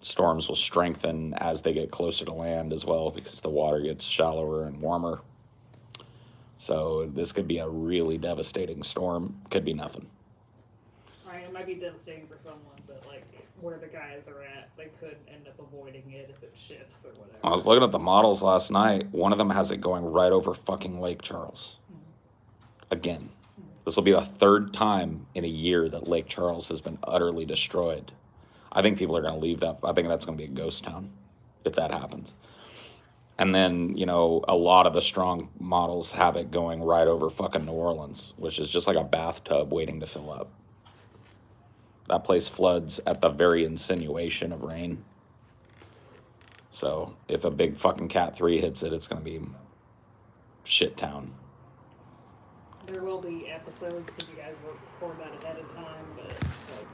storms will strengthen as they get closer to land as well because the water gets shallower and warmer. So this could be a really devastating storm. Could be nothing. Right, it might be devastating for someone, but like where the guys are at, they could end up avoiding it if it shifts or whatever. I was looking at the models last night. One of them has it going right over fucking Lake Charles. Again. This will be the third time in a year that Lake Charles has been utterly destroyed. I think people are going to leave that. I think that's going to be a ghost town if that happens. And then, a lot of the strong models have it going right over fucking New Orleans, which is just like a bathtub waiting to fill up. That place floods at the very insinuation of rain. So if a big fucking Cat 3 hits it, it's going to be shit town. There will be episodes because you guys will record that ahead of time, but like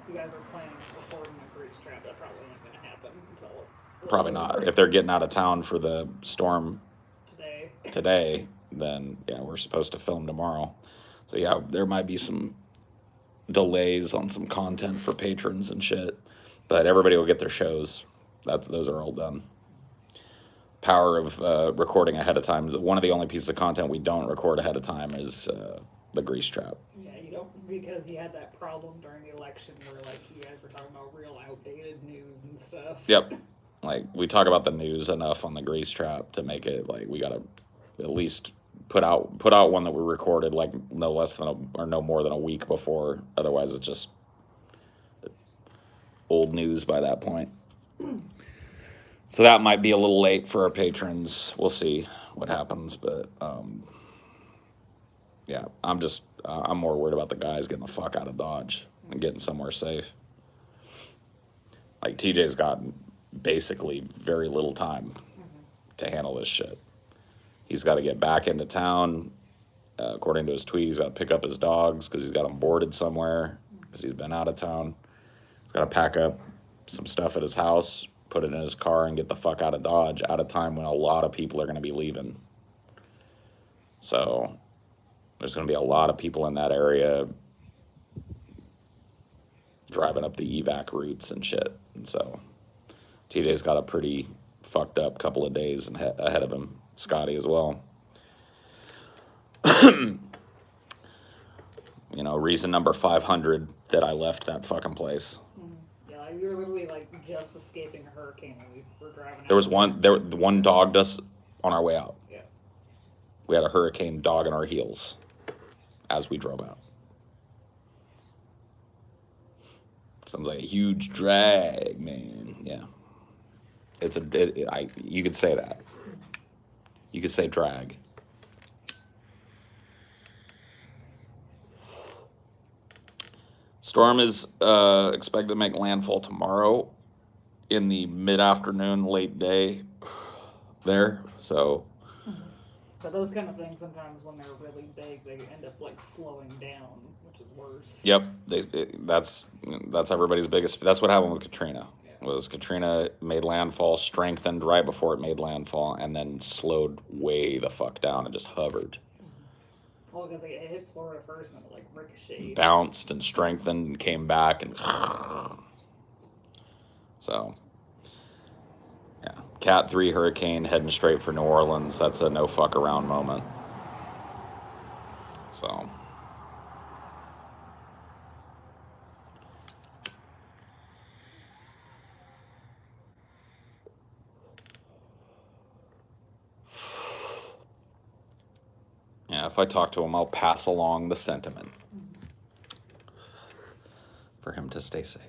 you guys are planning on recording the grease trap, that probably ain't going to happen until. Probably not. If they're getting out of town for the storm today, then yeah, we're supposed to film tomorrow. So yeah, there might be some delays on some content for patrons and shit, but everybody will get their shows. Those are all done. Power of recording ahead of time. One of the only pieces of content we don't record ahead of time is the grease trap. Yeah, you don't, because you had that problem during the election where like you guys were talking about real outdated news and stuff. Yep. Like we talk about the news enough on the grease trap to make it like we gotta at least put out one that we recorded like no more than a week before. Otherwise, it's just old news by that point. So that might be a little late for our patrons. We'll see what happens, but yeah, I'm more worried about the guys getting the fuck out of Dodge and getting somewhere safe. Like TJ's gotten basically very little time to handle this shit. He's got to get back into town. According to his tweet, he's got to pick up his dogs because he's got them boarded somewhere because he's been out of town. He's got to pack up some stuff at his house, put it in his car, and get the fuck out of Dodge at a time when a lot of people are going to be leaving. So there's going to be a lot of people in that area driving up the evac routes and shit. And so TJ's got a pretty fucked up couple of days ahead of him. Scotty as well. You know, reason number 500 that I left that fucking place. Yeah, you were literally like just escaping a hurricane when we were driving out. One dogged us on our way out. Yeah. We had a hurricane dogging our heels as we drove out. Sounds like a huge drag, man. Yeah. You could say that. You could say drag. Storm is expected to make landfall tomorrow in the mid-afternoon, late day there. So, but those kind of things sometimes when they're really big, they end up like slowing down, which is worse. Yep, that's everybody's biggest. That's what happened with Katrina. Yeah. Was Katrina made landfall, strengthened right before it made landfall, and then slowed way the fuck down and just hovered. Well, because it hit Florida first and then it like ricocheted. Bounced and strengthened and came back and so yeah. Cat 3 hurricane heading straight for New Orleans. That's a no fuck around moment. So yeah, if I talk to him, I'll pass along the sentiment for him to stay safe.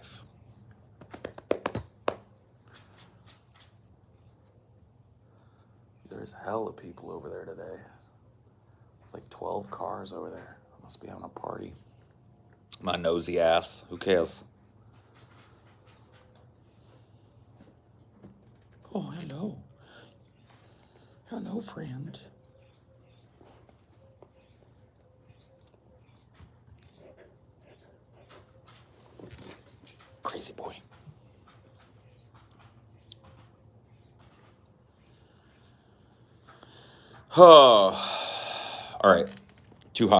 There's hell of people over there today. It's like 12 cars over there. Must be having a party. My nosy ass. Who cares? Oh, hello. Hello, friend. Crazy boy. Oh. All right.